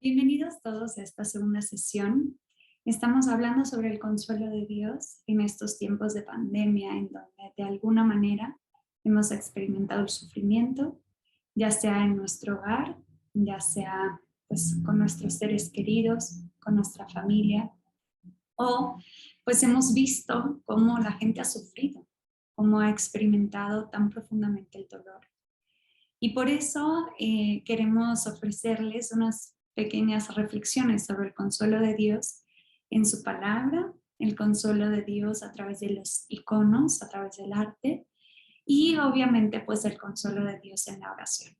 Bienvenidos todos a esta segunda sesión. Estamos hablando sobre el consuelo de Dios en estos tiempos de pandemia en donde de alguna manera hemos experimentado el sufrimiento, ya sea en nuestro hogar, ya sea pues con nuestros seres queridos, con nuestra familia, o pues hemos visto cómo la gente ha sufrido, cómo ha experimentado tan profundamente el dolor. Y por eso queremos ofrecerles unas pequeñas reflexiones sobre el consuelo de Dios en su palabra, el consuelo de Dios a través de los iconos, a través del arte y obviamente pues el consuelo de Dios en la oración.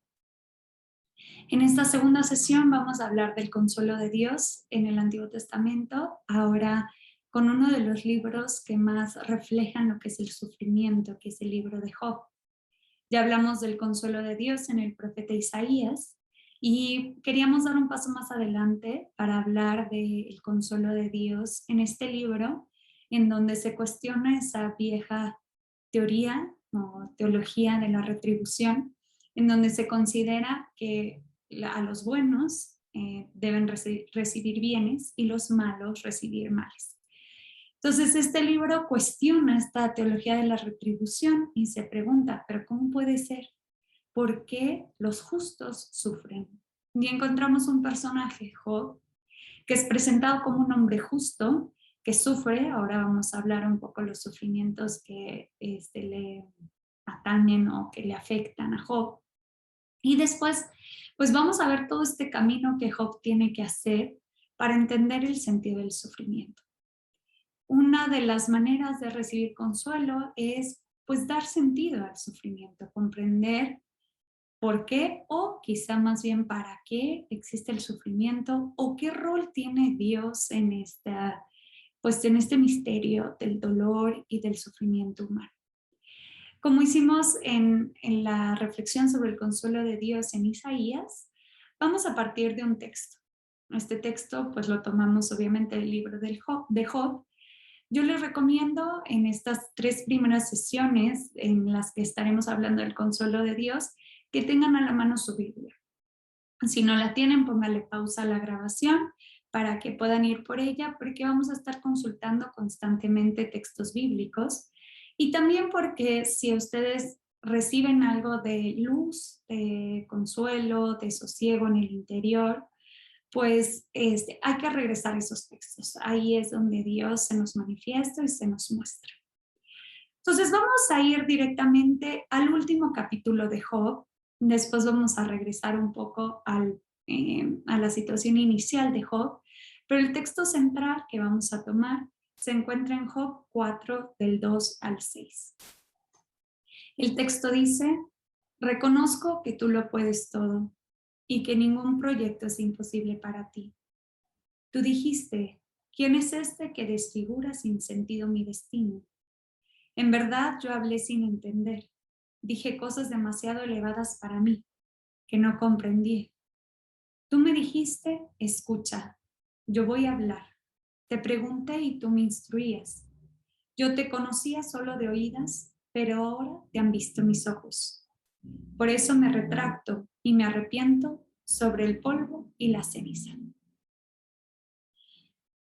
En esta segunda sesión vamos a hablar del consuelo de Dios en el Antiguo Testamento, ahora con uno de los libros que más reflejan lo que es el sufrimiento, que es el libro de Job. Ya hablamos del consuelo de Dios en el profeta Isaías y queríamos dar un paso más adelante para hablar del consuelo de Dios en este libro, en donde se cuestiona esa vieja teoría o teología de la retribución, en donde se considera que a los buenos deben recibir bienes y los malos recibir males. Entonces, este libro cuestiona esta teología de la retribución y se pregunta, ¿pero cómo puede ser? ¿Por qué los justos sufren? Y encontramos un personaje, Job, que es presentado como un hombre justo, que sufre. Ahora vamos a hablar un poco de los sufrimientos que le atañen o que le afectan a Job. Y después, pues vamos a ver todo este camino que Job tiene que hacer para entender el sentido del sufrimiento. Una de las maneras de recibir consuelo es pues dar sentido al sufrimiento, comprender por qué o quizá más bien para qué existe el sufrimiento o qué rol tiene Dios en en este misterio del dolor y del sufrimiento humano. Como hicimos en la reflexión sobre el consuelo de Dios en Isaías, vamos a partir de un texto. Este texto pues lo tomamos obviamente del libro de Job. Yo les recomiendo en estas 3 primeras sesiones en las que estaremos hablando del consuelo de Dios, que tengan a la mano su Biblia. Si no la tienen, póngale pausa a la grabación para que puedan ir por ella, porque vamos a estar consultando constantemente textos bíblicos y también porque si ustedes reciben algo de luz, de consuelo, de sosiego en el interior, pues hay que regresar a esos textos. Ahí es donde Dios se nos manifiesta y se nos muestra. Entonces vamos a ir directamente al último capítulo de Job. Después vamos a regresar un poco a la situación inicial de Job, pero el texto central que vamos a tomar se encuentra en Job 4, del 2 al 6. El texto dice: reconozco que tú lo puedes todo y que ningún proyecto es imposible para ti. Tú dijiste, ¿quién es este que desfigura sin sentido mi destino? En verdad yo hablé sin entender. Dije cosas demasiado elevadas para mí, que no comprendí. Tú me dijiste, escucha, yo voy a hablar. Te pregunté y tú me instruías. Yo te conocía solo de oídas, pero ahora te han visto mis ojos. Por eso me retracto y me arrepiento sobre el polvo y la ceniza.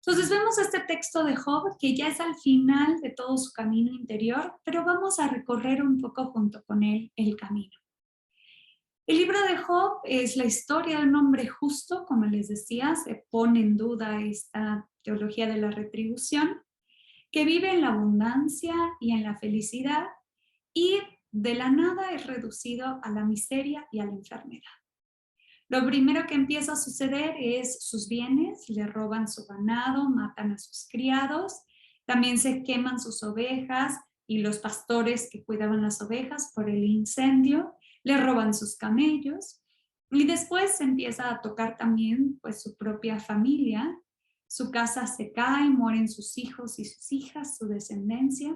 Entonces vemos este texto de Job que ya es al final de todo su camino interior, pero vamos a recorrer un poco junto con él el camino. El libro de Job es la historia de un hombre justo, como les decía, se pone en duda esta teología de la retribución, que vive en la abundancia y en la felicidad y de la nada es reducido a la miseria y a la enfermedad. Lo primero que empieza a suceder es sus bienes, le roban su ganado, matan a sus criados, también se queman sus ovejas y los pastores que cuidaban las ovejas por el incendio, le roban sus camellos y después se empieza a tocar también pues su propia familia, su casa se cae, mueren sus hijos y sus hijas, su descendencia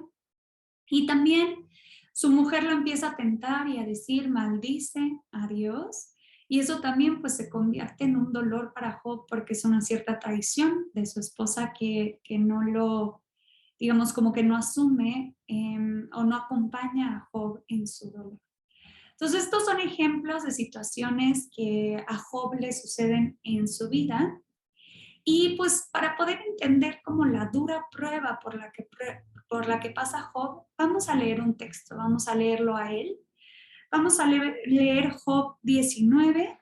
y también su mujer lo empieza a tentar y a decir maldice a Dios. Y eso también pues se convierte en un dolor para Job porque es una cierta traición de su esposa que no lo, digamos como que no asume o no acompaña a Job en su dolor. Entonces, estos son ejemplos de situaciones que a Job le suceden en su vida. Y pues para poder entender como la dura prueba por la que pasa Job, vamos a leer un texto, vamos a leerlo a él. Vamos a leer Job 19,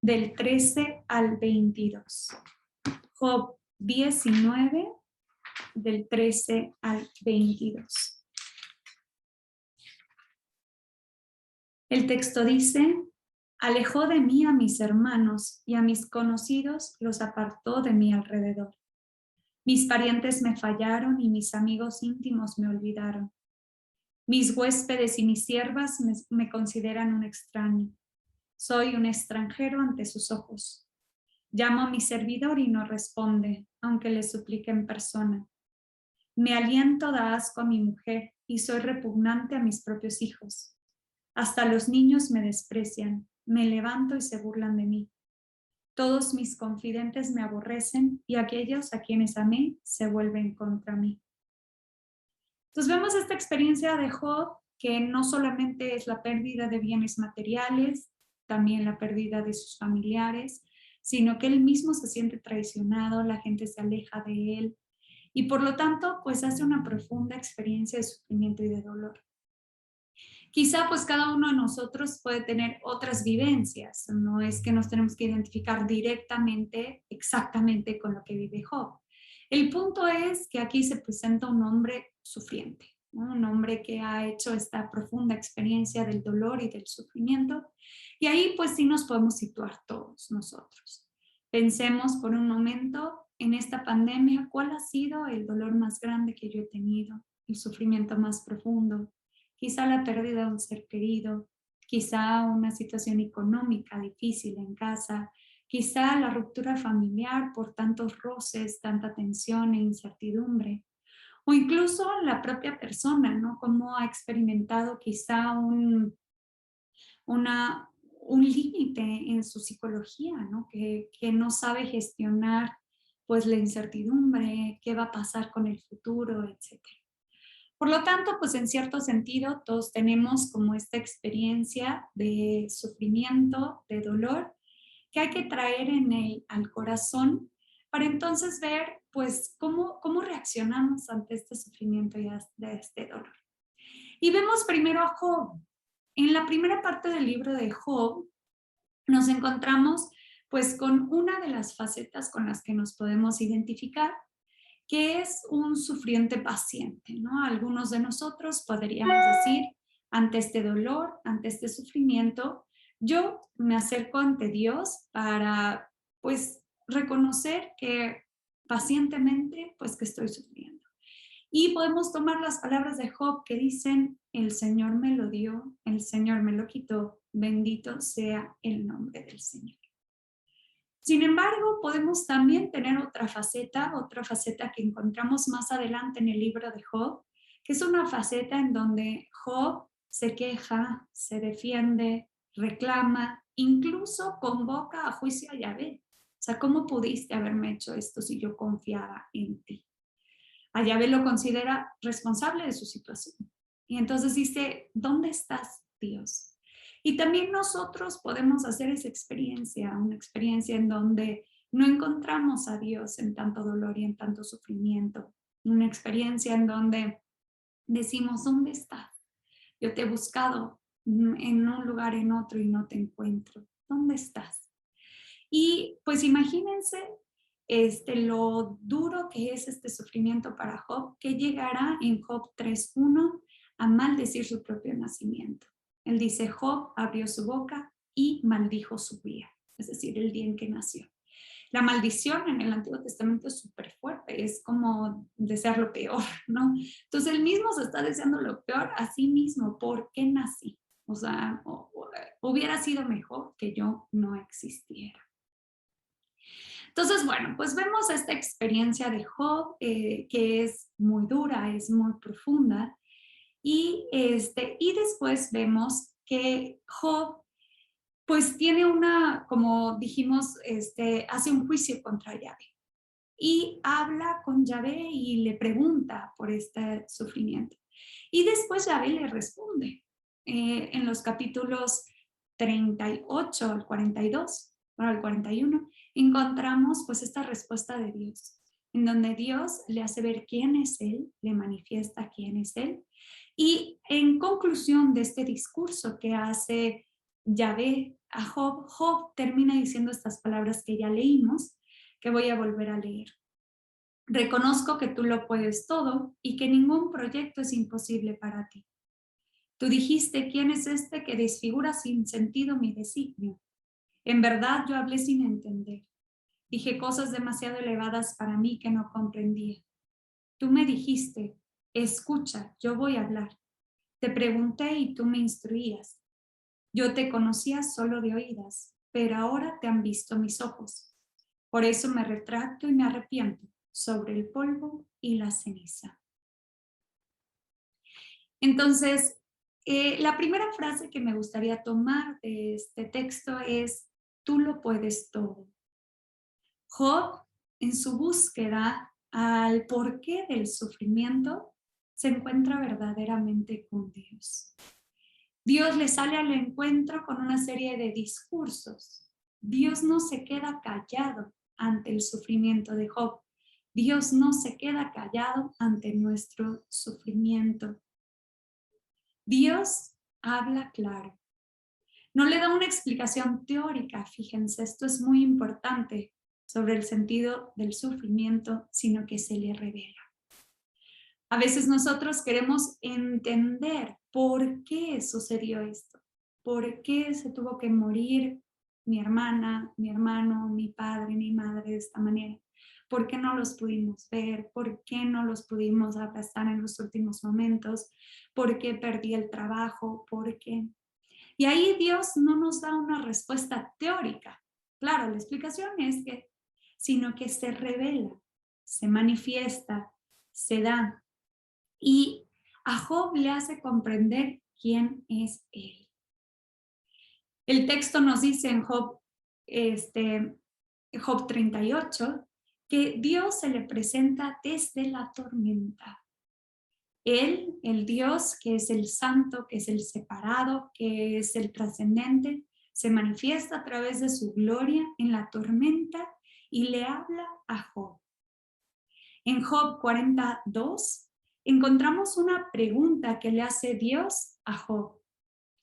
del 13 al 22. Job 19, del 13 al 22. El texto dice: alejó de mí a mis hermanos y a mis conocidos los apartó de mi alrededor. Mis parientes me fallaron y mis amigos íntimos me olvidaron. Mis huéspedes y mis siervas me consideran un extraño. Soy un extranjero ante sus ojos. Llamo a mi servidor y no responde, aunque le suplique en persona. Mi aliento da asco a mi mujer y soy repugnante a mis propios hijos. Hasta los niños me desprecian, me levanto y se burlan de mí. Todos mis confidentes me aborrecen y aquellos a quienes amé se vuelven contra mí. Entonces vemos esta experiencia de Job, que no solamente es la pérdida de bienes materiales, también la pérdida de sus familiares, sino que él mismo se siente traicionado, la gente se aleja de él y por lo tanto pues hace una profunda experiencia de sufrimiento y de dolor. Quizá pues cada uno de nosotros puede tener otras vivencias, no es que nos tenemos que identificar directamente, exactamente con lo que vive Job. El punto es que aquí se presenta un hombre sufriente, ¿no? Un hombre que ha hecho esta profunda experiencia del dolor y del sufrimiento, y ahí pues sí nos podemos situar todos nosotros. Pensemos por un momento en esta pandemia, ¿cuál ha sido el dolor más grande que yo he tenido? El sufrimiento más profundo. Quizá la pérdida de un ser querido, quizá una situación económica difícil en casa, quizá la ruptura familiar por tantos roces, tanta tensión e incertidumbre, o incluso la propia persona, ¿no? Cómo ha experimentado quizá un límite en su psicología, ¿no? Que no sabe gestionar pues la incertidumbre, qué va a pasar con el futuro, etcétera. Por lo tanto, pues en cierto sentido, todos tenemos como esta experiencia de sufrimiento, de dolor, que hay que traer al corazón para entonces ver, pues, cómo reaccionamos ante este sufrimiento y de este dolor. Y vemos primero a Job. En la primera parte del libro de Job, nos encontramos, pues, con una de las facetas con las que nos podemos identificar, que es un sufriente paciente, ¿no? Algunos de nosotros podríamos decir, ante este dolor, ante este sufrimiento, yo me acerco ante Dios para, pues, reconocer que pacientemente, pues, que estoy sufriendo. Y podemos tomar las palabras de Job que dicen, el Señor me lo dio, el Señor me lo quitó, bendito sea el nombre del Señor. Sin embargo, podemos también tener otra faceta que encontramos más adelante en el libro de Job, que es una faceta en donde Job se queja, se defiende, reclama, incluso convoca a juicio a Yahvé. O sea, ¿cómo pudiste haberme hecho esto si yo confiaba en ti? A Yahvé lo considera responsable de su situación. Y entonces dice, ¿dónde estás, Dios? Y también nosotros podemos hacer esa experiencia, una experiencia en donde no encontramos a Dios en tanto dolor y en tanto sufrimiento. Una experiencia en donde decimos, ¿dónde estás? Yo te he buscado en un lugar, en otro y no te encuentro. ¿Dónde estás? Y pues imagínense lo duro que es este sufrimiento para Job, que llegará en Job 3:1 a maldecir su propio nacimiento. Él dice, Job abrió su boca y maldijo su día, es decir, el día en que nació. La maldición en el Antiguo Testamento es súper fuerte, es como desear lo peor, ¿no? Entonces él mismo se está deseando lo peor a sí mismo. ¿Por qué nací? O sea, hubiera sido mejor que yo no existiera. Entonces, bueno, pues vemos esta experiencia de Job, que es muy dura, es muy profunda, y después vemos que Job, pues tiene como dijimos, hace un juicio contra Yahvé, y habla con Yahvé y le pregunta por este sufrimiento. Y después Yahvé le responde. en los capítulos 38 al 42, bueno, al 41, encontramos pues esta respuesta de Dios, en donde Dios le hace ver quién es Él, le manifiesta quién es Él. Y en conclusión de este discurso que hace Yahvé a Job, Job termina diciendo estas palabras que ya leímos, que voy a volver a leer. Reconozco que tú lo puedes todo y que ningún proyecto es imposible para ti. Tú dijiste, ¿quién es este que desfigura sin sentido mi designio? En verdad yo hablé sin entender. Dije cosas demasiado elevadas para mí que no comprendía. Tú me dijiste, escucha, yo voy a hablar. Te pregunté y tú me instruías. Yo te conocía solo de oídas, pero ahora te han visto mis ojos. Por eso me retracto y me arrepiento sobre el polvo y la ceniza. Entonces, la primera frase que me gustaría tomar de este texto es, tú lo puedes todo. Job, en su búsqueda al porqué del sufrimiento, se encuentra verdaderamente con Dios. Dios le sale al encuentro con una serie de discursos. Dios no se queda callado ante el sufrimiento de Job. Dios no se queda callado ante nuestro sufrimiento. Dios habla claro. No le da una explicación teórica, fíjense, esto es muy importante sobre el sentido del sufrimiento, sino que se le revela. A veces nosotros queremos entender por qué sucedió esto, por qué se tuvo que morir mi hermana, mi hermano, mi padre, mi madre de esta manera. ¿Por qué no los pudimos ver? ¿Por qué no los pudimos abrazar en los últimos momentos? ¿Por qué perdí el trabajo? ¿Por qué? Y ahí Dios no nos da una respuesta teórica. Claro, la explicación es que, sino que se revela, se manifiesta, se da. Y a Job le hace comprender quién es él. El texto nos dice en Job 38, que Dios se le presenta desde la tormenta. Él, el Dios que es el santo, que es el separado, que es el trascendente, se manifiesta a través de su gloria en la tormenta y le habla a Job. En Job 42 encontramos una pregunta que le hace Dios a Job.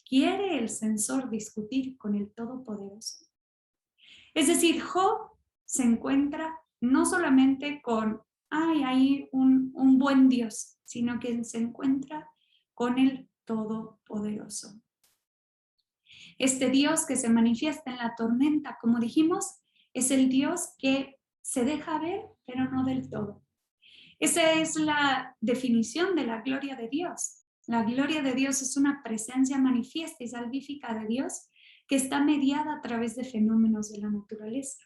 ¿Quiere el censor discutir con el Todopoderoso? Es decir, Job se encuentra no solamente con, hay un buen Dios, sino que se encuentra con el Todopoderoso. Este Dios que se manifiesta en la tormenta, como dijimos, es el Dios que se deja ver, pero no del todo. Esa es la definición de la gloria de Dios. La gloria de Dios es una presencia manifiesta y salvífica de Dios que está mediada a través de fenómenos de la naturaleza.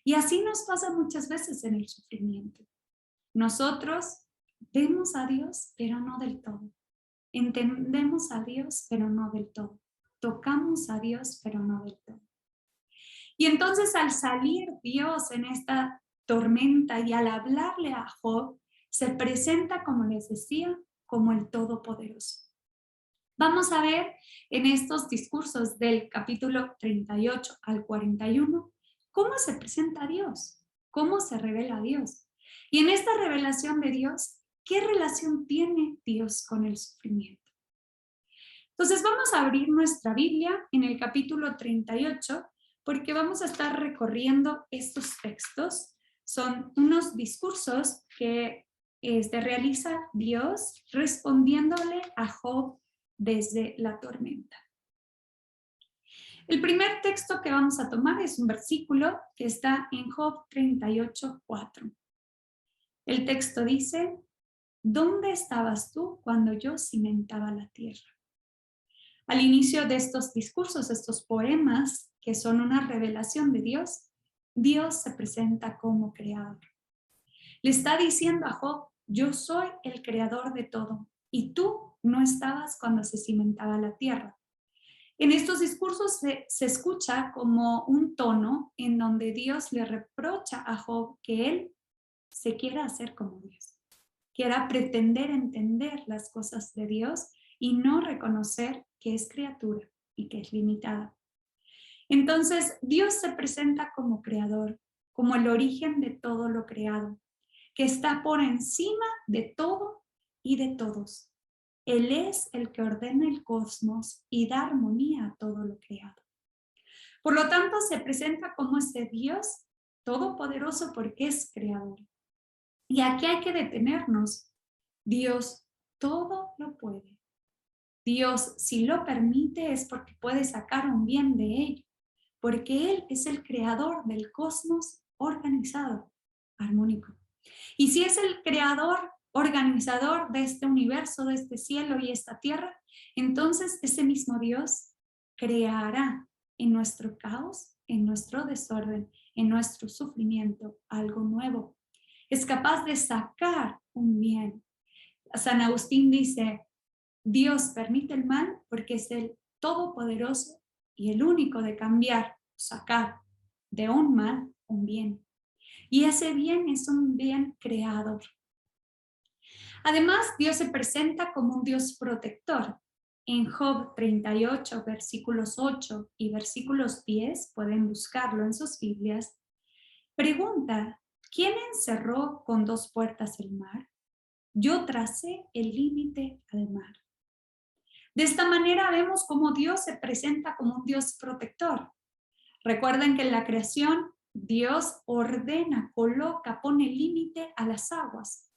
Y así nos pasa muchas veces en el sufrimiento. Nosotros vemos a Dios, pero no del todo. Entendemos a Dios, pero no del todo. Tocamos a Dios, pero no del todo. Y entonces al salir Dios en esta tormenta y al hablarle a Job, se presenta, como les decía, como el Todopoderoso. Vamos a ver en estos discursos del capítulo 38 al 41 cómo se presenta Dios, cómo se revela Dios. Y en esta revelación de Dios, ¿qué relación tiene Dios con el sufrimiento? Entonces vamos a abrir nuestra Biblia en el capítulo 38 porque vamos a estar recorriendo estos textos. Son unos discursos que realiza Dios respondiéndole a Job desde la tormenta. El primer texto que vamos a tomar es un versículo que está en Job 38:4. El texto dice, ¿dónde estabas tú cuando yo cimentaba la tierra? Al inicio de estos discursos, estos poemas, que son una revelación de Dios, Dios se presenta como creador. Le está diciendo a Job, yo soy el creador de todo y tú no estabas cuando se cimentaba la tierra. En estos discursos se escucha como un tono en donde Dios le reprocha a Job que él se quiera hacer como Dios, quiera pretender entender las cosas de Dios y no reconocer que es criatura y que es limitada. Entonces, Dios se presenta como creador, como el origen de todo lo creado, que está por encima de todo y de todos. Él es el que ordena el cosmos y da armonía a todo lo creado. Por lo tanto, se presenta como ese Dios todopoderoso porque es creador. Y aquí hay que detenernos. Dios todo lo puede. Dios, si lo permite, es porque puede sacar un bien de ello, porque Él es el creador del cosmos organizado, armónico. Y si es el creador, organizador de este universo, de este cielo y esta tierra, entonces ese mismo Dios creará en nuestro caos, en nuestro desorden, en nuestro sufrimiento, algo nuevo. Es capaz de sacar un bien. San Agustín dice, Dios permite el mal porque es el todopoderoso y el único de cambiar, sacar de un mal un bien. Y ese bien es un bien creador. Además, Dios se presenta como un Dios protector. En Job 38, versículos 8 y versículos 10, pueden buscarlo en sus Biblias, pregunta, ¿quién encerró con 2 puertas el mar? Yo tracé el límite al mar. De esta manera vemos cómo Dios se presenta como un Dios protector. Recuerden que en la creación Dios ordena, coloca, pone límite a las aguas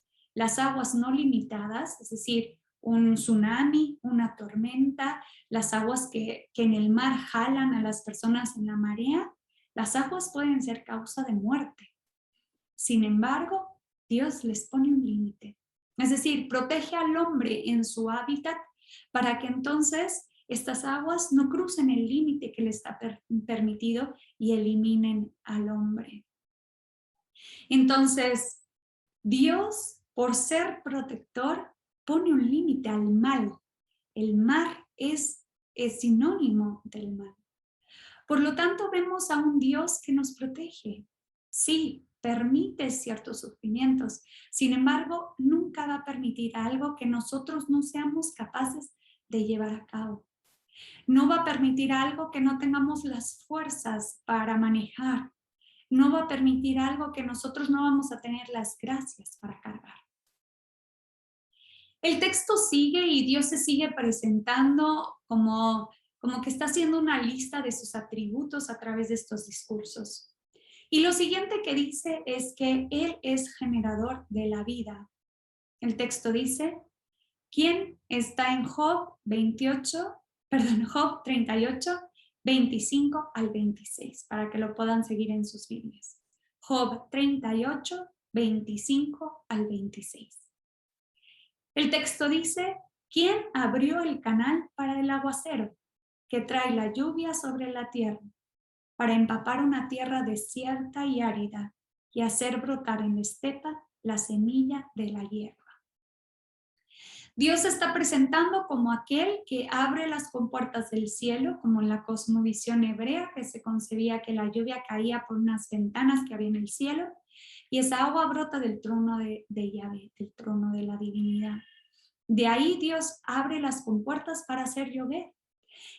no limitadas, es decir, un tsunami, una tormenta, las aguas que en el mar jalan a las personas en la marea, las aguas pueden ser causa de muerte. Sin embargo, Dios les pone un límite, es decir, protege al hombre en su hábitat para que entonces estas aguas no crucen el límite que le está permitido y eliminen al hombre. Entonces, Dios, por ser protector, pone un límite al mal. El mar es sinónimo del mal. Por lo tanto, vemos a un Dios que nos protege. Sí, permite ciertos sufrimientos. Sin embargo, nunca va a permitir algo que nosotros no seamos capaces de llevar a cabo. No va a permitir algo que no tengamos las fuerzas para manejar. No va a permitir algo que nosotros no vamos a tener las gracias para cargar. El texto sigue y Dios se sigue presentando como que está haciendo una lista de sus atributos a través de estos discursos. Y lo siguiente que dice es que Él es generador de la vida. El texto dice, ¿quién está en Job 38, 25 al 26, para que lo puedan seguir en sus Biblias. Job 38, 25 al 26. El texto dice, ¿quién abrió el canal para el aguacero que trae la lluvia sobre la tierra, para empapar una tierra desierta y árida y hacer brotar en la estepa la semilla de la hierba? Dios se está presentando como aquel que abre las compuertas del cielo, como en la cosmovisión hebrea, que se concebía que la lluvia caía por unas ventanas que había en el cielo, y esa agua brota del trono de Yahvé, del trono de la divinidad. De ahí Dios abre las compuertas para hacer llover.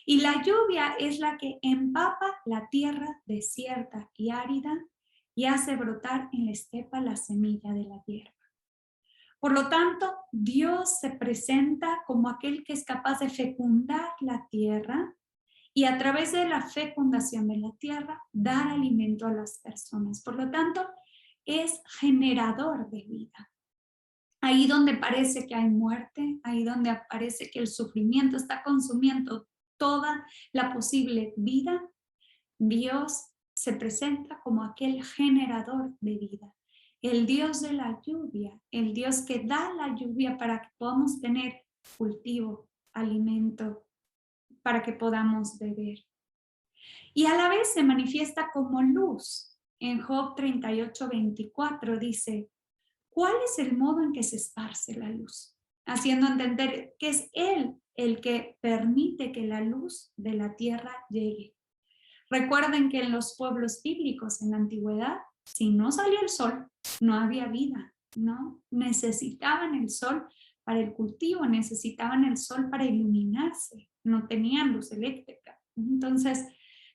Y la lluvia es la que empapa la tierra desierta y árida y hace brotar en la estepa la semilla de la hierba. Por lo tanto, Dios se presenta como aquel que es capaz de fecundar la tierra y a través de la fecundación de la tierra dar alimento a las personas. Por lo tanto, es generador de vida. Ahí donde parece que hay muerte, ahí donde parece que el sufrimiento está consumiendo toda la posible vida, Dios se presenta como aquel generador de vida. El Dios de la lluvia, el Dios que da la lluvia para que podamos tener cultivo, alimento, para que podamos beber. Y a la vez se manifiesta como luz. En Job 38, 24 dice, ¿cuál es el modo en que se esparce la luz? Haciendo entender que es Él el que permite que la luz de la tierra llegue. Recuerden que en los pueblos bíblicos en la antigüedad, si no salía el sol, no había vida, ¿no? Necesitaban el sol para el cultivo, necesitaban el sol para iluminarse, no tenían luz eléctrica. Entonces,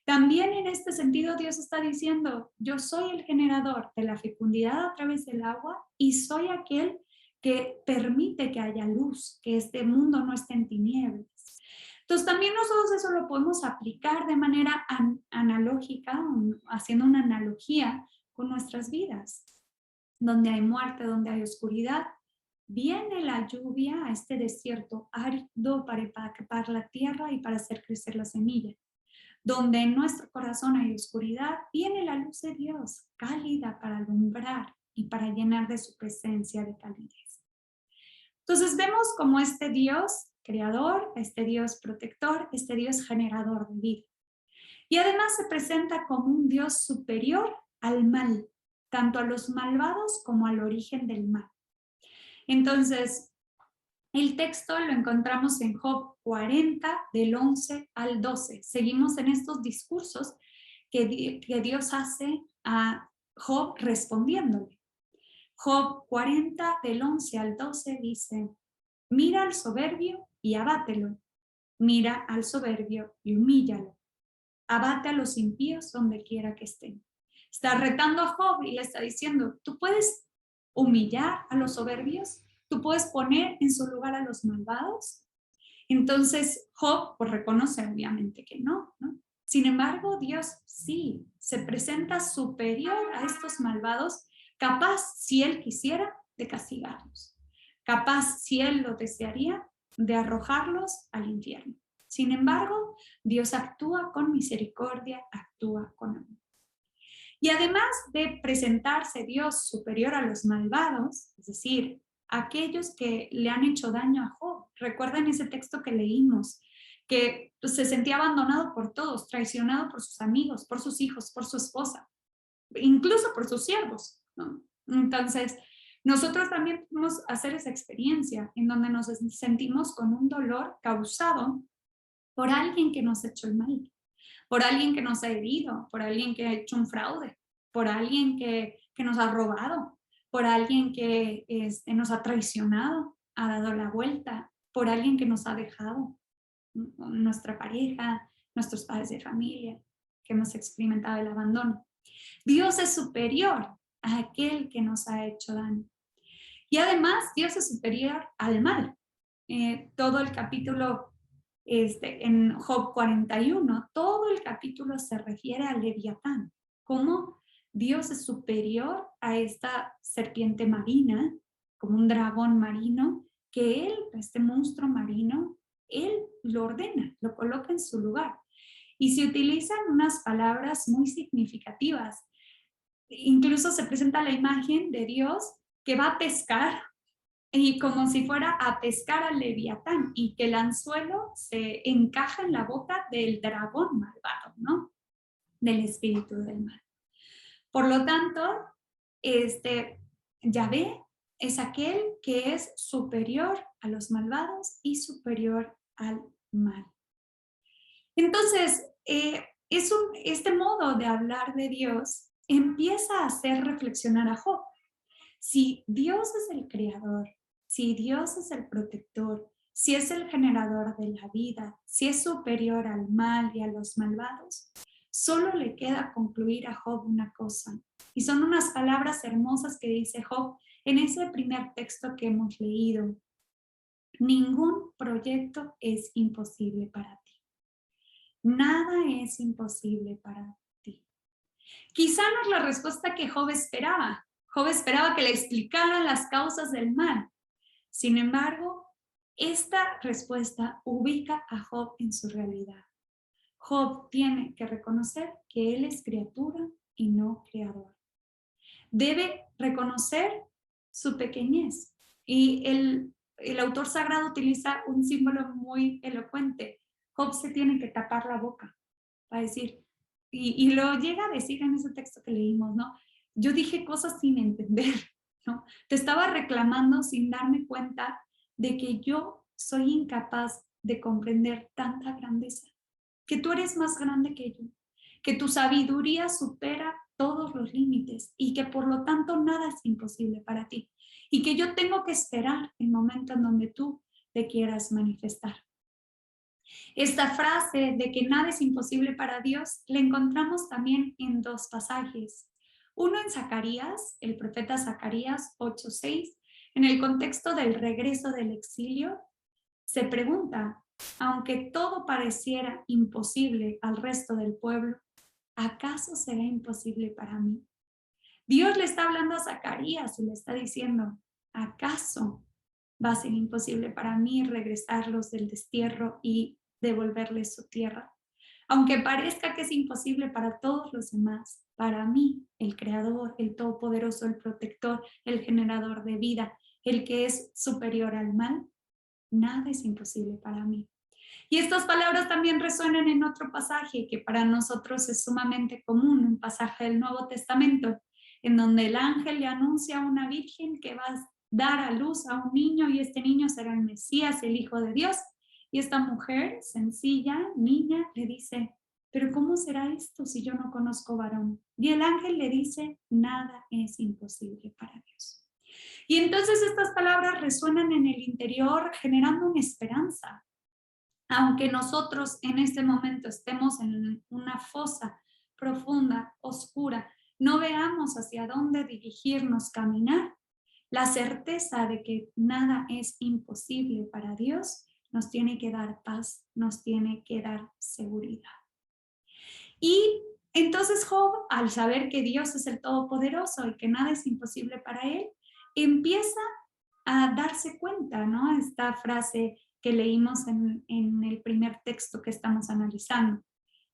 también en este sentido Dios está diciendo, yo soy el generador de la fecundidad a través del agua y soy aquel que permite que haya luz, que este mundo no esté en tinieblas. Entonces también nosotros eso lo podemos aplicar de manera analógica, haciendo una analogía con nuestras vidas. Donde hay muerte, donde hay oscuridad, viene la lluvia a este desierto árido para empapar la tierra y para hacer crecer la semilla. Donde en nuestro corazón hay oscuridad, viene la luz de Dios, cálida para alumbrar y para llenar de su presencia de calidez. Entonces vemos como este Dios creador, este Dios protector, este Dios generador de vida. Y además se presenta como un Dios superior al mal, tanto a los malvados como al origen del mal. Entonces, el texto lo encontramos en Job 40, del 11 al 12. Seguimos en estos discursos que Dios hace a Job respondiéndole. Job 40, del 11 al 12 dice, mira al soberbio y abátelo, mira al soberbio y humíllalo, abate a los impíos donde quiera que estén. Está retando a Job y le está diciendo, ¿tú puedes humillar a los soberbios? ¿Tú puedes poner en su lugar a los malvados? Entonces Job pues, reconoce obviamente que no, ¿no? Sin embargo, Dios sí se presenta superior a estos malvados, capaz, si Él quisiera, de castigarlos. Capaz, si Él lo desearía, de arrojarlos al infierno. Sin embargo, Dios actúa con misericordia, actúa con amor. Y además de presentarse Dios superior a los malvados, es decir, aquellos que le han hecho daño a Job. Recuerden ese texto que leímos, que se sentía abandonado por todos, traicionado por sus amigos, por sus hijos, por su esposa, incluso por sus siervos, ¿no? Entonces, nosotros también podemos hacer esa experiencia en donde nos sentimos con un dolor causado por alguien que nos ha hecho el mal, por alguien que nos ha herido, por alguien que ha hecho un fraude, por alguien que nos ha robado, por alguien que nos ha traicionado, ha dado la vuelta, por alguien que nos ha dejado, nuestra pareja, nuestros padres de familia, que hemos experimentado el abandono. Dios es superior a aquel que nos ha hecho daño. Y además, Dios es superior al mal. Todo el capítulo en Job 41, todo el capítulo se refiere a Leviatán, cómo Dios es superior a esta serpiente marina, como un dragón marino, que Él, este monstruo marino, Él lo ordena, lo coloca en su lugar. Y se utilizan unas palabras muy significativas. Incluso se presenta la imagen de Dios que va a pescar y como si fuera a pescar al Leviatán y que el anzuelo se encaja en la boca del dragón malvado, ¿no? Del espíritu del mal. Por lo tanto, Yahvé es aquel que es superior a los malvados y superior al mal. Entonces, este modo de hablar de Dios empieza a hacer reflexionar a Job. Si Dios es el creador, si Dios es el protector, si es el generador de la vida, si es superior al mal y a los malvados, solo le queda concluir a Job una cosa. Y son unas palabras hermosas que dice Job en ese primer texto que hemos leído. Ningún proyecto es imposible para ti. Nada es imposible para ti. Quizá no es la respuesta que Job esperaba. Job esperaba que le explicaran las causas del mal. Sin embargo, esta respuesta ubica a Job en su realidad. Job tiene que reconocer que él es criatura y no creador. Debe reconocer su pequeñez. Y el autor sagrado utiliza un símbolo muy elocuente. Job se tiene que tapar la boca para decir, y lo llega a decir en ese texto que leímos, ¿no? Yo dije cosas sin entender, ¿no? Te estaba reclamando sin darme cuenta de que yo soy incapaz de comprender tanta grandeza, que tú eres más grande que yo, que tu sabiduría supera todos los límites y que por lo tanto nada es imposible para ti. y que yo tengo que esperar el momento en donde tú te quieras manifestar. Esta frase de que nada es imposible para Dios la encontramos también en dos pasajes. Uno en Zacarías, el profeta Zacarías 8:6, en el contexto del regreso del exilio, se pregunta, aunque todo pareciera imposible al resto del pueblo, ¿acaso será imposible para mí? Dios le está hablando a Zacarías y le está diciendo, ¿acaso va a ser imposible para mí regresarlos del destierro y devolverles su tierra? Aunque parezca que es imposible para todos los demás, para mí, el Creador, el Todopoderoso, el Protector, el Generador de vida, el que es superior al mal, nada es imposible para mí. Y estas palabras también resuenan en otro pasaje que para nosotros es sumamente común, un pasaje del Nuevo Testamento, en donde el ángel le anuncia a una virgen que va a dar a luz a un niño y este niño será el Mesías, el Hijo de Dios. Y esta mujer, sencilla, niña, le dice, pero ¿cómo será esto si yo no conozco varón? Y el ángel le dice, nada es imposible para Dios. Y entonces estas palabras resuenan en el interior generando una esperanza. Aunque nosotros en este momento estemos en una fosa profunda, oscura, no veamos hacia dónde dirigirnos, caminar, la certeza de que nada es imposible para Dios nos tiene que dar paz, nos tiene que dar seguridad. Y entonces Job, al saber que Dios es el Todopoderoso y que nada es imposible para él, empieza a darse cuenta, ¿no? Esta frase que leímos en el primer texto que estamos analizando.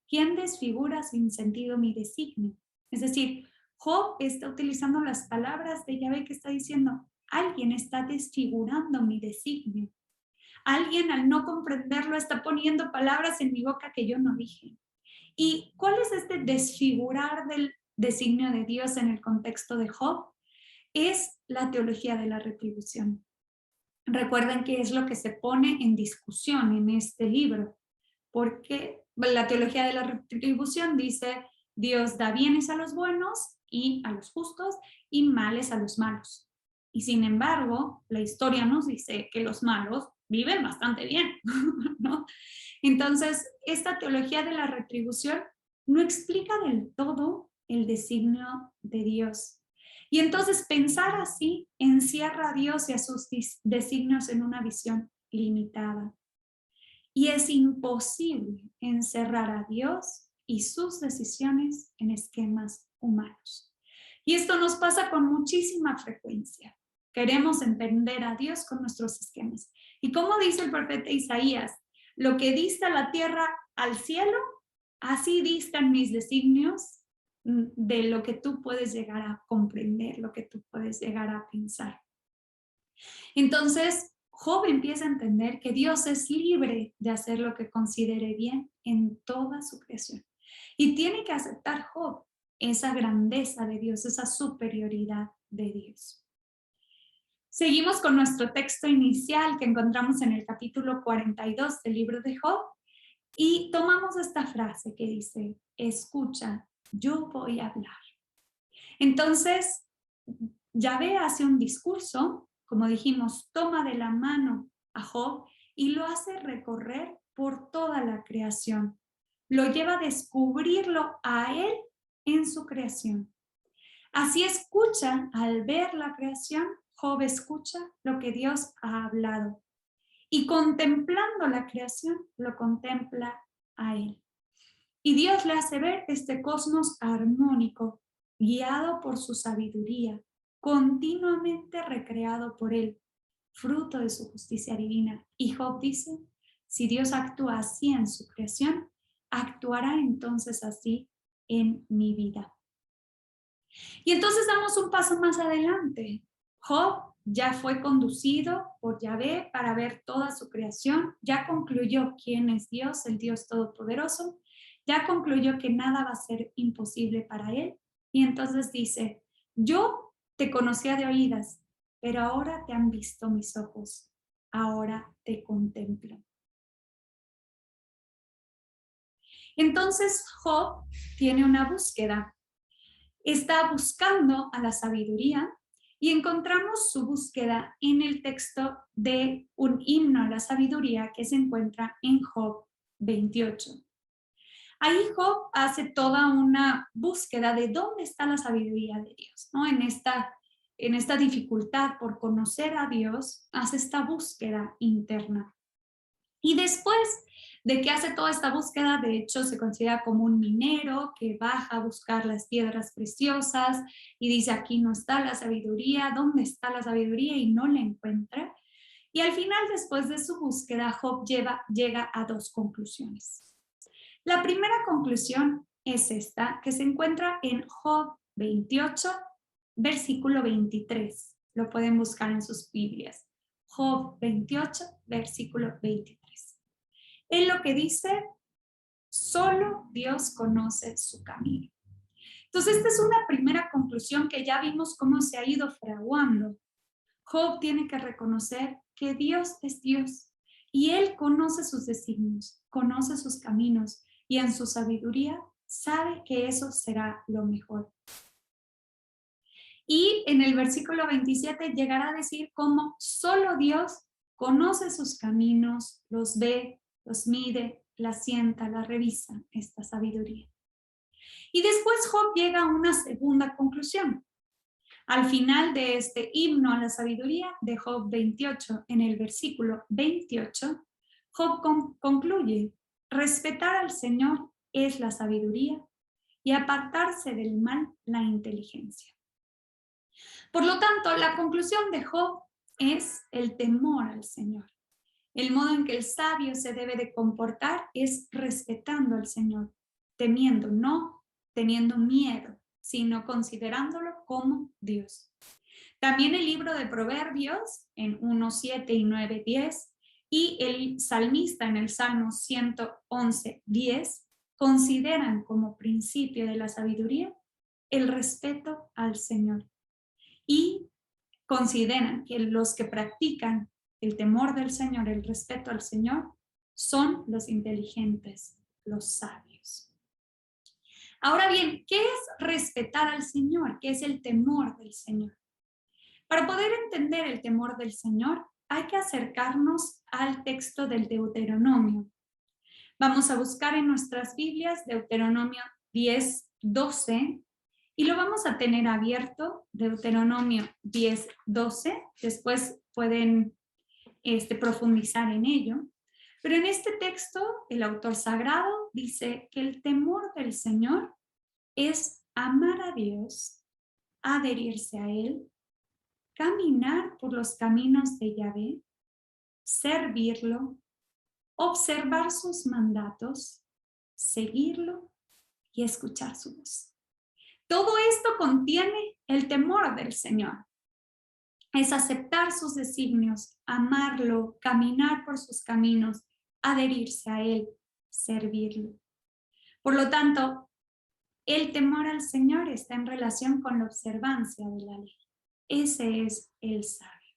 ¿Quién desfigura sin sentido mi designio? Es decir, Job está utilizando las palabras de Yahvé que está diciendo, alguien está desfigurando mi designio. Alguien al no comprenderlo está poniendo palabras en mi boca que yo no dije. ¿Y cuál es este desfigurar del designio de Dios en el contexto de Job? Es la teología de la retribución. Recuerden que es lo que se pone en discusión en este libro, porque la teología de la retribución dice, Dios da bienes a los buenos y a los justos y males a los malos. Y sin embargo, la historia nos dice que los malos viven bastante bien, ¿no? Entonces, esta teología de la retribución no explica del todo el designio de Dios. Y entonces pensar así encierra a Dios y a sus designios en una visión limitada. Y es imposible encerrar a Dios y sus decisiones en esquemas humanos. Y esto nos pasa con muchísima frecuencia. Queremos entender a Dios con nuestros esquemas. Y como dice el profeta Isaías, lo que dista la tierra al cielo, así distan mis designios de lo que tú puedes llegar a comprender, lo que tú puedes llegar a pensar. Entonces, Job empieza a entender que Dios es libre de hacer lo que considere bien en toda su creación. Y tiene que aceptar Job esa grandeza de Dios, esa superioridad de Dios. Seguimos con nuestro texto inicial que encontramos en el capítulo 42 del libro de Job y tomamos esta frase que dice, escucha, yo voy a hablar. Entonces, Yahvé hace un discurso, como dijimos, toma de la mano a Job y lo hace recorrer por toda la creación. Lo lleva a descubrirlo a él en su creación. Así escucha, al ver la creación, Job escucha lo que Dios ha hablado. Y contemplando la creación, lo contempla a él. Y Dios le hace ver este cosmos armónico, guiado por su sabiduría, continuamente recreado por él, fruto de su justicia divina. Y Job dice, si Dios actúa así en su creación, actuará entonces así en mi vida. Y entonces damos un paso más adelante. Job ya fue conducido por Yahvé para ver toda su creación, ya concluyó quién es Dios, el Dios Todopoderoso, ya concluyó que nada va a ser imposible para él. Y entonces dice, yo te conocía de oídas, pero ahora te han visto mis ojos, ahora te contemplo. Entonces Job tiene una búsqueda. Está buscando a la sabiduría Y encontramos su búsqueda en el texto de un himno a la sabiduría que se encuentra en Job 28. Ahí Job hace toda una búsqueda de dónde está la sabiduría de Dios, ¿no? En esta dificultad por conocer a Dios, hace esta búsqueda interna. Y después de que hace toda esta búsqueda, de hecho se considera como un minero que baja a buscar las piedras preciosas y dice, aquí no está la sabiduría, ¿dónde está la sabiduría? Y no la encuentra. Y al final, después de su búsqueda, Job llega a dos conclusiones. La primera conclusión es esta, que se encuentra en Job 28, versículo 23. Lo pueden buscar en sus Biblias. Job 28, versículo 23. Él lo que dice, solo Dios conoce su camino. Entonces, esta es una primera conclusión que ya vimos cómo se ha ido fraguando. Job tiene que reconocer que Dios es Dios y Él conoce sus designios, conoce sus caminos y en su sabiduría sabe que eso será lo mejor. Y en el versículo 27 llegará a decir cómo solo Dios conoce sus caminos, los ve, los mide, la sienta, la revisa, esta sabiduría. Y después Job llega a una segunda conclusión. Al final de este himno a la sabiduría de Job 28, en el versículo 28, Job concluye, respetar al Señor es la sabiduría y apartarse del mal la inteligencia. Por lo tanto, la conclusión de Job es el temor al Señor. El modo en que el sabio se debe de comportar es respetando al Señor, temiendo, no teniendo miedo, sino considerándolo como Dios. También el libro de Proverbios en 1, 7 y 9, 10 y el salmista en el Salmo 111, 10 consideran como principio de la sabiduría el respeto al Señor y consideran que los que practican el temor del Señor, el respeto al Señor, son los inteligentes, los sabios. Ahora bien, ¿qué es respetar al Señor? ¿Qué es el temor del Señor? Para poder entender el temor del Señor, hay que acercarnos al texto del Deuteronomio. Vamos a buscar en nuestras Biblias Deuteronomio 10, 12 y lo vamos a tener abierto, Deuteronomio 10, 12. Después pueden profundizar en ello. Pero en este texto, el autor sagrado dice que el temor del Señor es amar a Dios, adherirse a Él, caminar por los caminos de Yahvé, servirlo, observar sus mandatos, seguirlo y escuchar su voz. Todo esto contiene el temor del Señor. Es aceptar sus designios, amarlo, caminar por sus caminos, adherirse a Él, servirlo. Por lo tanto, el temor al Señor está en relación con la observancia de la ley. Ese es el sabio.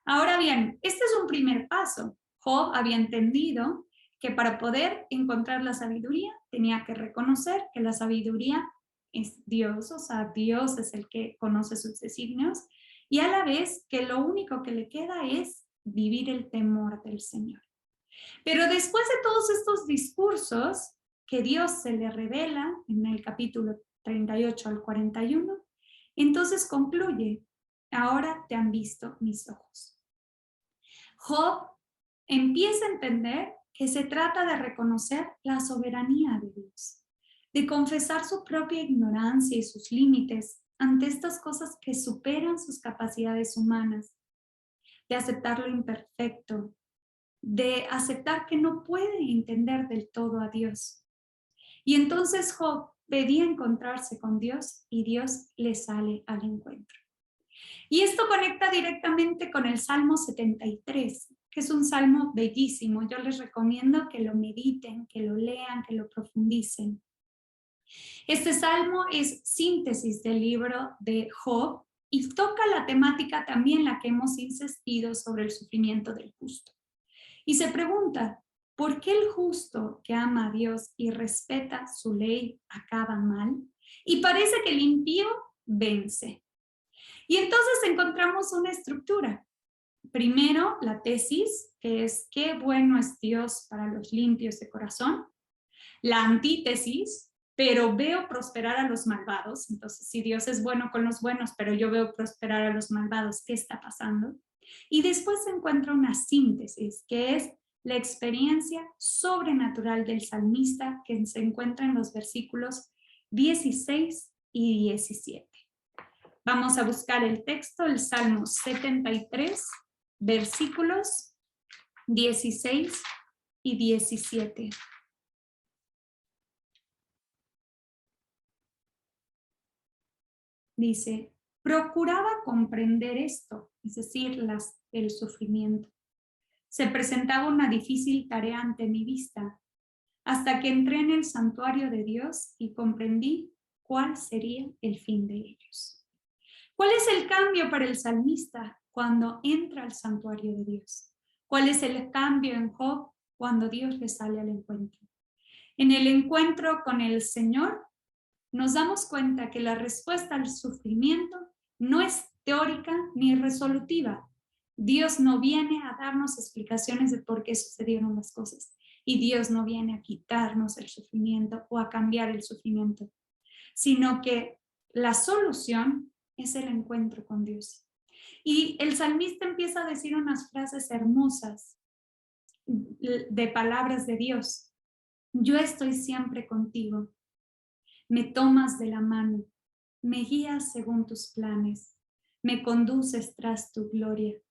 Ahora bien, este es un primer paso. Job había entendido que para poder encontrar la sabiduría tenía que reconocer que la sabiduría es Dios, o sea, Dios es el que conoce sus designios, y a la vez que lo único que le queda es vivir el temor del Señor. Pero después de todos estos discursos que Dios se le revela en el capítulo 38 al 41, entonces concluye, ahora te han visto mis ojos. Job empieza a entender que se trata de reconocer la soberanía de Dios, de confesar su propia ignorancia y sus límites ante estas cosas que superan sus capacidades humanas, de aceptar lo imperfecto, de aceptar que no puede entender del todo a Dios. Y entonces Job pedía encontrarse con Dios y Dios le sale al encuentro. Y esto conecta directamente con el Salmo 73, que es un salmo bellísimo. Yo les recomiendo que lo mediten, que lo lean, que lo profundicen. Este salmo es síntesis del libro de Job y toca la temática también la que hemos insistido sobre el sufrimiento del justo. Y se pregunta, ¿por qué el justo que ama a Dios y respeta su ley acaba mal? Y parece que el impío vence. Y entonces encontramos una estructura. Primero, la tesis, que es qué bueno es Dios para los limpios de corazón. La antítesis, pero veo prosperar a los malvados. Entonces, si Dios es bueno con los buenos, pero yo veo prosperar a los malvados, ¿qué está pasando? Y después se encuentra una síntesis, que es la experiencia sobrenatural del salmista, que se encuentra en los versículos 16 y 17. Vamos a buscar el texto, el Salmo 73, versículos 16 y 17. Dice, procuraba comprender esto, es decir, el sufrimiento. Se presentaba una difícil tarea ante mi vista, hasta que entré en el santuario de Dios y comprendí cuál sería el fin de ellos. ¿Cuál es el cambio para el salmista cuando entra al santuario de Dios? ¿Cuál es el cambio en Job cuando Dios le sale al encuentro? En el encuentro con el Señor, nos damos cuenta que la respuesta al sufrimiento no es teórica ni resolutiva. Dios no viene a darnos explicaciones de por qué sucedieron las cosas. Y Dios no viene a quitarnos el sufrimiento o a cambiar el sufrimiento, sino que la solución es el encuentro con Dios. Y el salmista empieza a decir unas frases hermosas de palabras de Dios. Yo estoy siempre contigo. Me tomas de la mano, me guías según tus planes, me conduces tras tu gloria.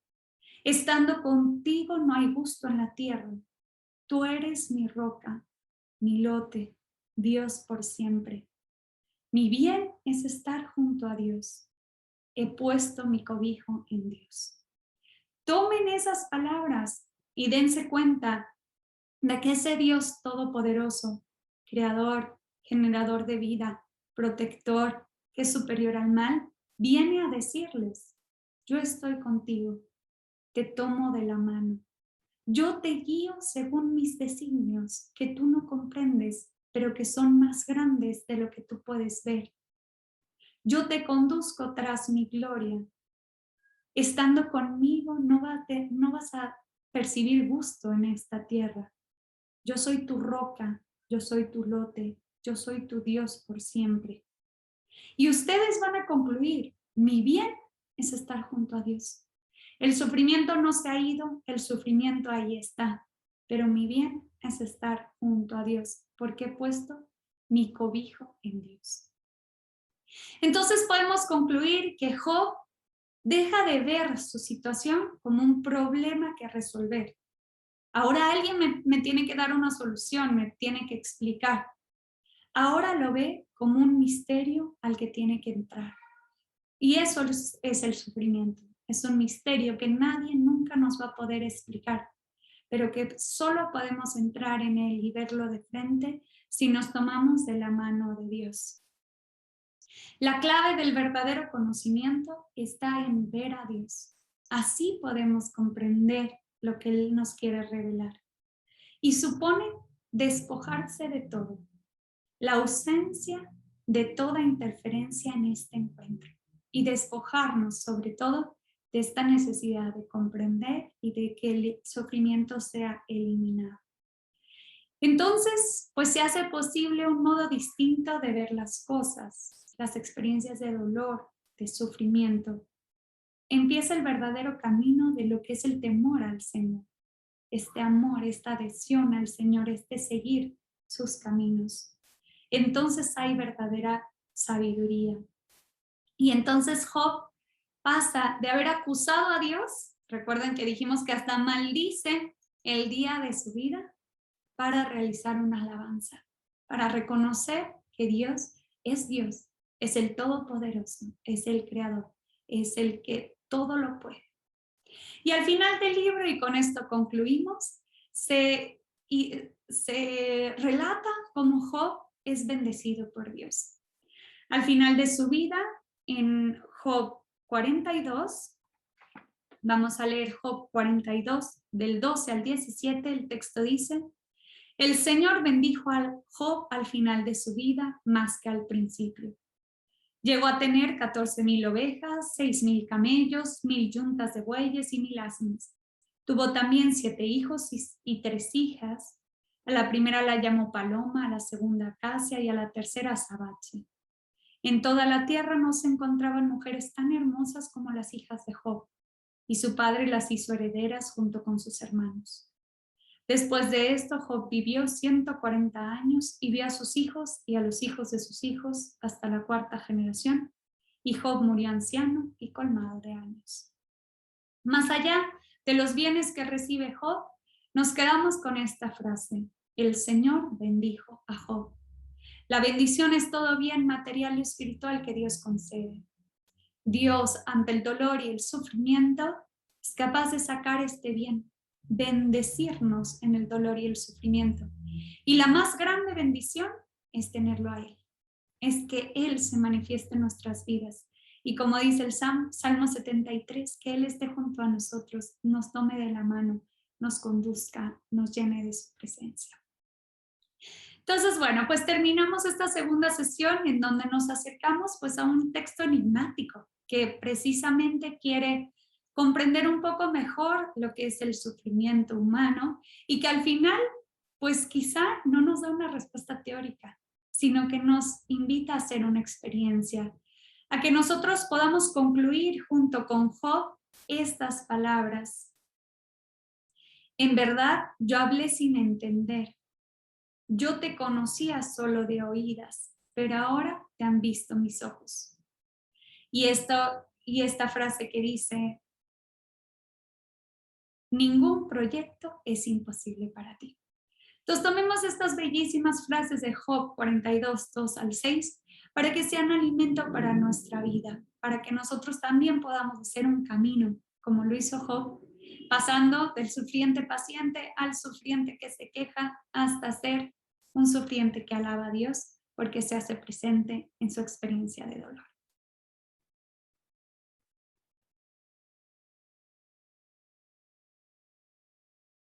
Estando contigo no hay gusto en la tierra. Tú eres mi roca, mi lote, Dios por siempre. Mi bien es estar junto a Dios. He puesto mi cobijo en Dios. Tomen esas palabras y dense cuenta de que ese Dios todopoderoso, creador, generador de vida, protector, que es superior al mal, viene a decirles, yo estoy contigo, te tomo de la mano, yo te guío según mis designios que tú no comprendes, pero que son más grandes de lo que tú puedes ver. Yo te conduzco tras mi gloria. Estando conmigo no vas a percibir gusto en esta tierra. Yo soy tu roca, yo soy tu lote, yo soy tu Dios por siempre. Y ustedes van a concluir, mi bien es estar junto a Dios. El sufrimiento no se ha ido, el sufrimiento ahí está, pero mi bien es estar junto a Dios, porque he puesto mi cobijo en Dios. Entonces podemos concluir que Job deja de ver su situación como un problema que resolver. Ahora alguien me tiene que dar una solución, me tiene que explicar. Ahora lo ve como un misterio al que tiene que entrar. Y eso es el sufrimiento. Es un misterio que nadie nunca nos va a poder explicar, pero que solo podemos entrar en él y verlo de frente si nos tomamos de la mano de Dios. La clave del verdadero conocimiento está en ver a Dios. Así podemos comprender lo que Él nos quiere revelar. Y supone despojarse de todo, la ausencia de toda interferencia en este encuentro y despojarnos sobre todo de esta necesidad de comprender y de que el sufrimiento sea eliminado. Entonces, pues se hace posible un modo distinto de ver las cosas, las experiencias de dolor, de sufrimiento. Empieza el verdadero camino de lo que es el temor al Señor. Este amor, esta adhesión al Señor, este seguir sus caminos. Entonces hay verdadera sabiduría. Y entonces Job pasa de haber acusado a Dios, recuerden que dijimos que hasta maldice el día de su vida, para realizar una alabanza, para reconocer que Dios, es el Todopoderoso, es el Creador, es el que todo lo puede. Y al final del libro, y con esto concluimos, se relata cómo Job es bendecido por Dios. Al final de su vida, en Job 42, vamos a leer Job 42, del 12 al 17, el texto dice: el Señor bendijo a Job al final de su vida más que al principio. Llegó a tener 14,000 ovejas, 6,000 camellos, 1,000 yuntas de bueyes y 1,000 asnos. Tuvo también 7 hijos y 3 hijas. A la primera la llamó Paloma, a la segunda Acacia y a la tercera Sabache. En toda la tierra no se encontraban mujeres tan hermosas como las hijas de Job, y su padre las hizo herederas junto con sus hermanos. Después de esto, Job vivió 140 años y vio a sus hijos y a los hijos de sus hijos hasta la 4ª generación, y Job murió anciano y colmado de años. Más allá de los bienes que recibe Job, nos quedamos con esta frase: el Señor bendijo a Job. La bendición es todo bien material y espiritual que Dios concede. Dios, ante el dolor y el sufrimiento, es capaz de sacar este bien, bendecirnos en el dolor y el sufrimiento. Y la más grande bendición es tenerlo a Él, es que Él se manifieste en nuestras vidas. Y como dice el Salmo 73, que Él esté junto a nosotros, nos tome de la mano, nos conduzca, nos llene de su presencia. Entonces, bueno, pues terminamos esta segunda sesión en donde nos acercamos pues a un texto enigmático que precisamente quiere comprender un poco mejor lo que es el sufrimiento humano y que al final pues quizá no nos da una respuesta teórica, sino que nos invita a hacer una experiencia, a que nosotros podamos concluir junto con Job estas palabras. En verdad, yo hablé sin entender. Yo te conocía solo de oídas, pero ahora te han visto mis ojos. Y esta frase que dice, ningún proyecto es imposible para ti. Entonces tomemos estas bellísimas frases de Job 42, 2 al 6, para que sean alimento para nuestra vida, para que nosotros también podamos hacer un camino, como lo hizo Job, pasando del sufriente paciente al sufriente que se queja hasta ser un sufriente que alaba a Dios porque se hace presente en su experiencia de dolor.